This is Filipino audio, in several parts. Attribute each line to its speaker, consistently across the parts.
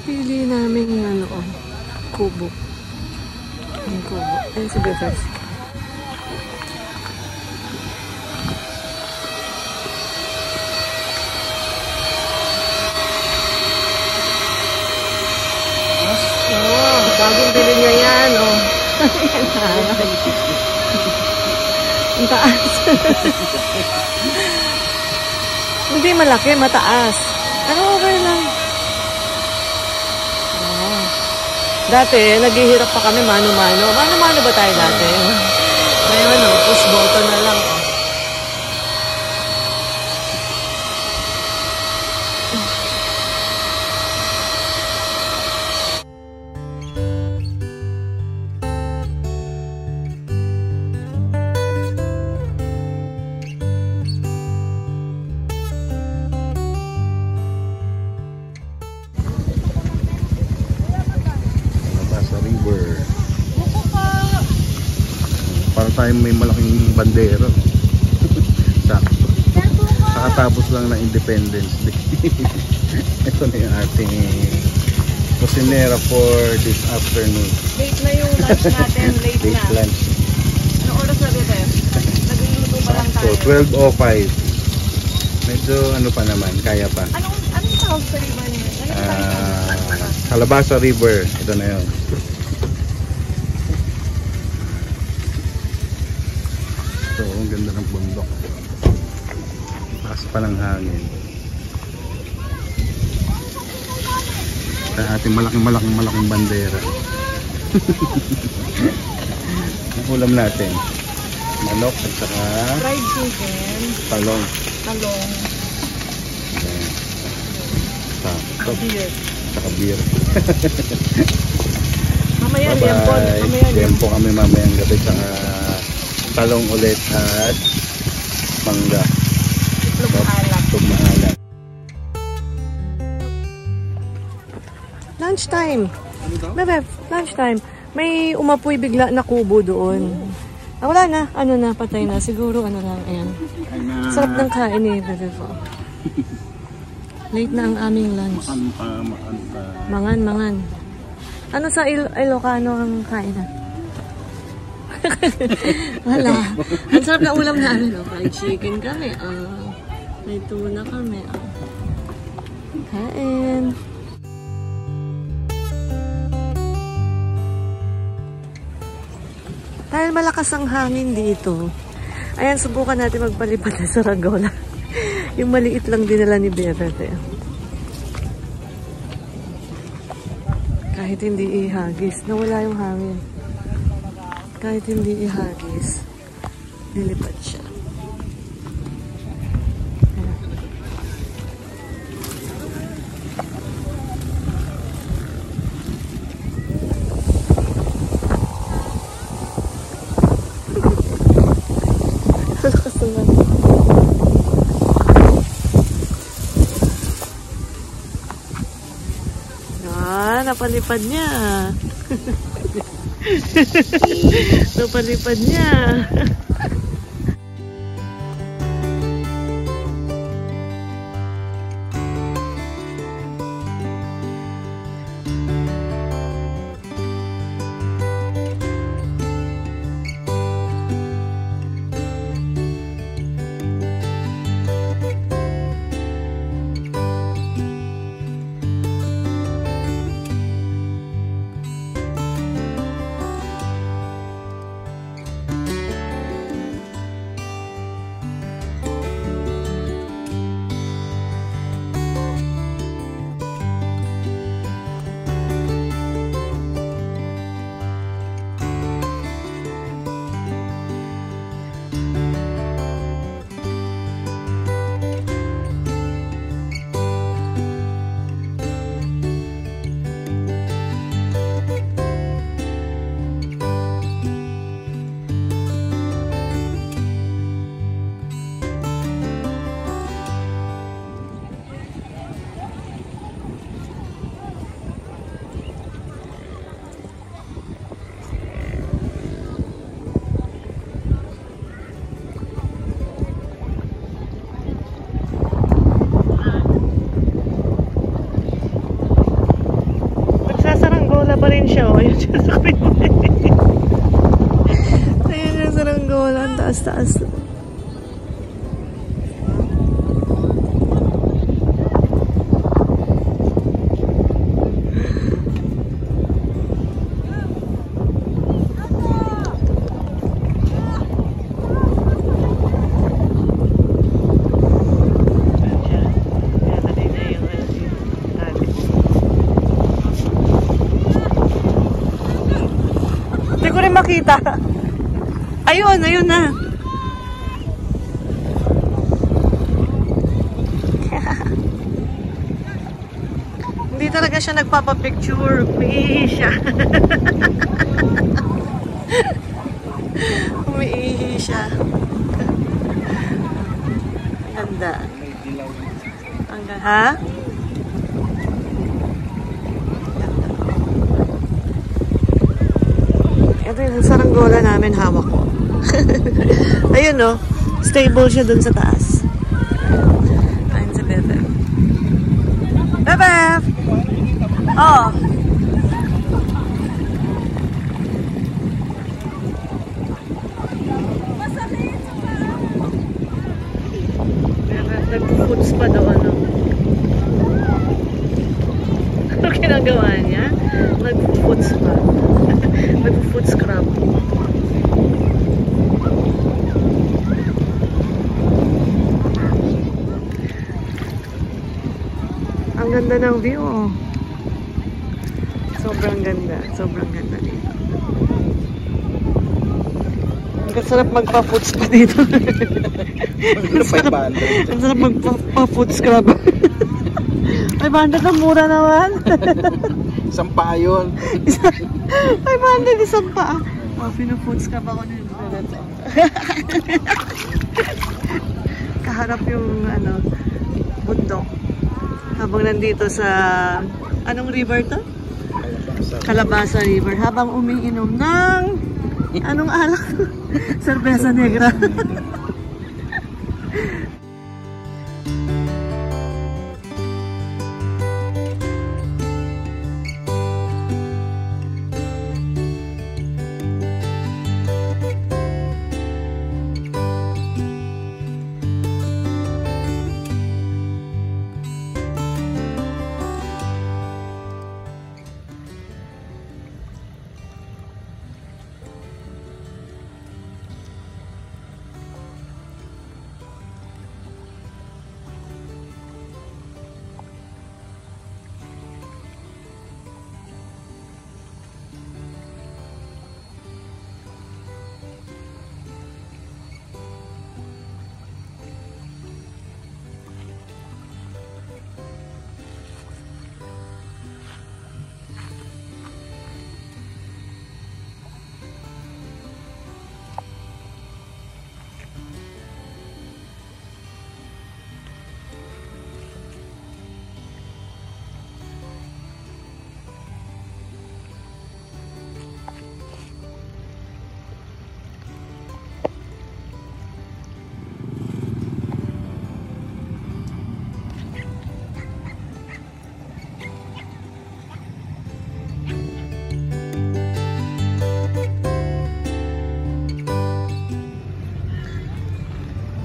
Speaker 1: Napili namin yung ano, kubo. Yung kubo. Ayun si Bebes. Bagong bili niya yan, oh. Ang taas. Hindi malaki, mataas. Ano, okay lang. Oh. Dati, naghihirap pa kami mano-mano. Mano-mano ba tayo dati? Ngayon, push button na lang.
Speaker 2: Para tayong may malaking bandero. Sakto. Nakatapos lang ng Independence Day. Ito na yung ating kusinera for this afternoon.
Speaker 1: Late na yung lunch natin. Late na.
Speaker 2: Lunch.
Speaker 1: Ano oras na dito? Nagluluto pa lang tayo.
Speaker 2: So, 12:05. Medyo ano pa naman, kaya pa.
Speaker 1: Anong tawag sa river niya?
Speaker 2: Calabasa River. Ito na yun. So, ang ganda ng bundok. Taas pa ng hangin. Sa ating malaking bandera. Ang ulam natin. Manok at saka
Speaker 1: fried chicken.
Speaker 2: talong.
Speaker 1: Talong.
Speaker 2: Beer. Saka beer.
Speaker 1: Mamaya
Speaker 2: bye-bye. Liempo kami mamayang gabi saka talong ulit at mangga. Itlog maalat.
Speaker 1: Lunchtime. Bebe, lunchtime. May umapoy bigla na kubo doon. Ah, wala na. Ano na, patay na. Siguro ano lang. Ayan. Sarap ng kain eh, Bebe. Late na ang aming lunch. Mangan. Ano sa Ilocano ang kain na? Wala. Ang sarap na ulam namin. Fried chicken kami. May tuna kami. Kain. Dahil malakas ang hangin dito. Ayan, subukan natin magpalipad na sa Ragola. Yung maliit lang dinala ni Bebete. Kahit hindi ihagis, nawala yung hangin. Kahit hindi ihagis, nilipad siya. Lakas naman. Napalipad niya. Napalipad niya. pa rin siya, oh. Ayun siya sa pinuli. Ayun yung saranggola. Ang taas-taas. Makita. Ayun, ayun na. Hindi talaga siya nagpapapicture. Umiihi siya. Umiihi siya. Ganda. Ha? Ito yung saranggola namin, hawak ko. Ayun, no? Stable siya dun sa taas. Ayun sa Bebe. Bebe! Oh! Bebe, nag-foods pa doon, no? Ano ginagawa niya? Nag-foods pa. Nag-food scrub. Ang ganda ng view, oh. Sobrang ganda. Sobrang ganda dito. Ang sarap magpa-food spa dito. Ang sarap magpa-food scrub. 500 ang mura naman.
Speaker 2: Isang paa yun.
Speaker 1: 500 isang paa. Oh, pina-food scrub ako nito. Kaharap yung ano, bundok. Habang nandito sa anong river to? Calabasa River. Habang umiinom ng anong alak? Cerveza Negra.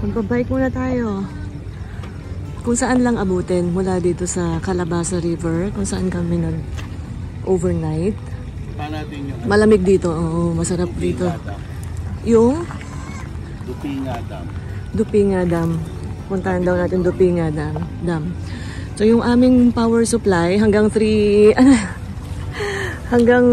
Speaker 1: Magbabike muna tayo. Kung saan lang abutin mula dito sa Calabasa River, kung saan kami nag-overnight. Malamig dito, oo, masarap dito. Yung?
Speaker 2: Dupinga Dam.
Speaker 1: Dupinga Dam. Puntahan daw natin Dupinga Dam. So yung aming power supply hanggang 3 hanggang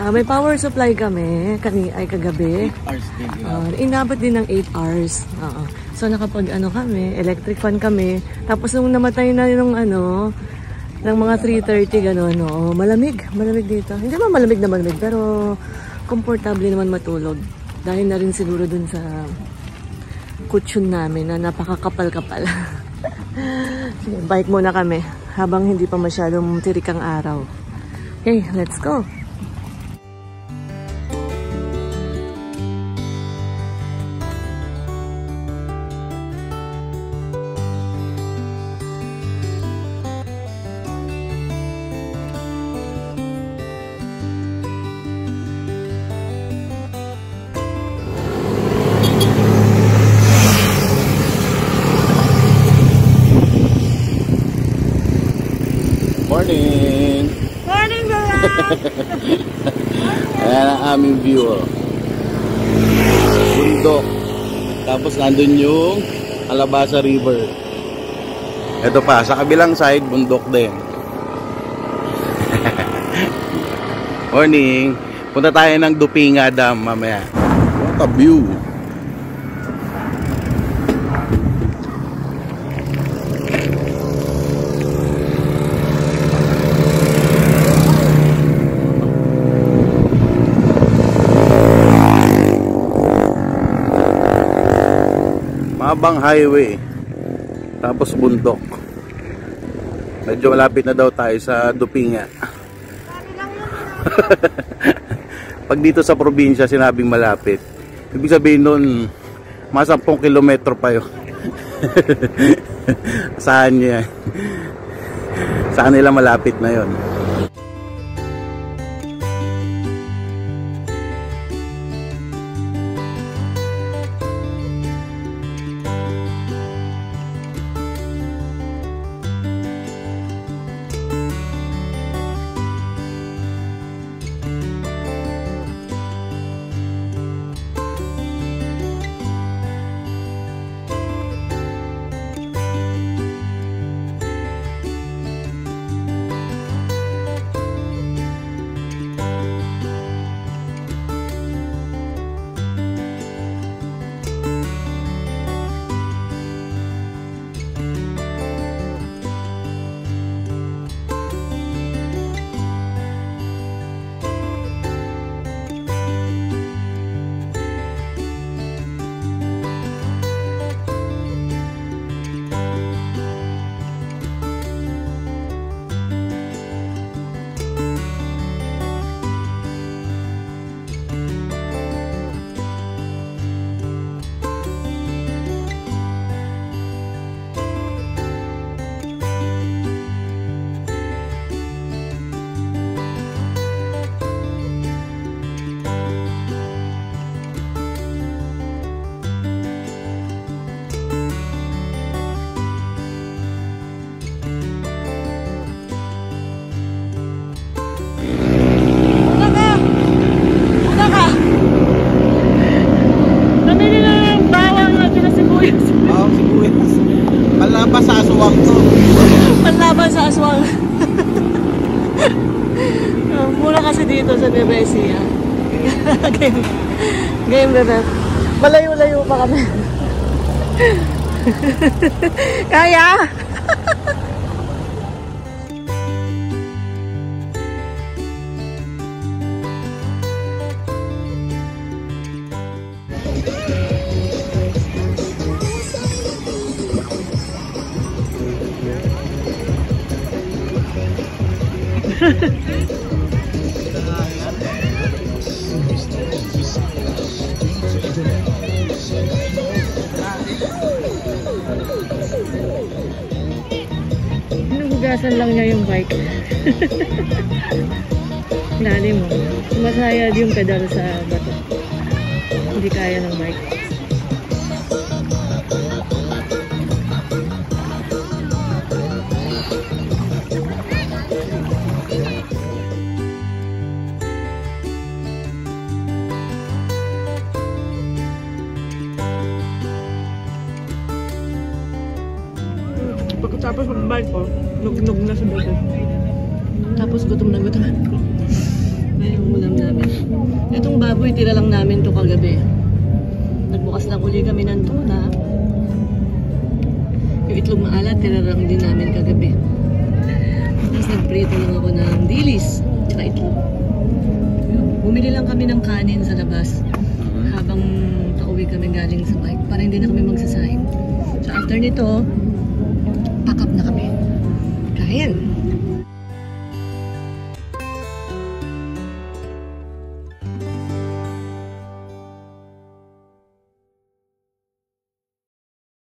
Speaker 1: may power supply kami kagabi.
Speaker 2: 8 hours din.
Speaker 1: Inabot din ng 8 hours. So nakapag kami, electric fan kami. Tapos nung namatay na yung ng mga 3:30 gano'n, malamig dito. Hindi ba malamig na malamig, pero komportable naman matulog. Dahil na rin siguro dun sa kutsyon namin na napakakapal-kapal. Bike muna kami habang hindi pa masyadong tirik ang araw. Okay, let's go!
Speaker 2: Ayan ang aming view, oh. Bundok. Tapos nandun yung Alabasa River. Ito pa, sa kabilang side, bundok din. Morning. Punta tayo ng Dupinga Dam mamaya. What a view. Mabang highway. Tapos bundok. Medyo malapit na daw tayo sa Dupinga. Pag dito sa probinsya sinabing malapit, ibig sabihin nun mga 10 kilometro pa yun. Saan niya? Saan nila malapit na yun? Panlaban sa aswang to.
Speaker 1: Panlaban sa aswang. Mura kasi dito sa Nueva Ecija. Game Bebet. Malayo-layo pa kami. Kaya? Hinuhugasan lang niya yung bike. Lalim mo. Masayad yung pedal sa bato. Hindi kaya ng bike. Pagkatapos mag-bike ko, nug-nug na sa bato. Tapos gutom na gutom. May ulam namin. Itong baboy, tira lang namin to kagabi. Nagbukas lang uli kami ng tuna. Yung itlog maalat, tira lang din namin kagabi. Tapos nagprito lang ako ng dilis, tsaka itlog. Bumili lang kami ng kanin sa labas habang pauwi kami galing sa bike para hindi na kami magsasaing. So after nito, pack up na kami. Kain!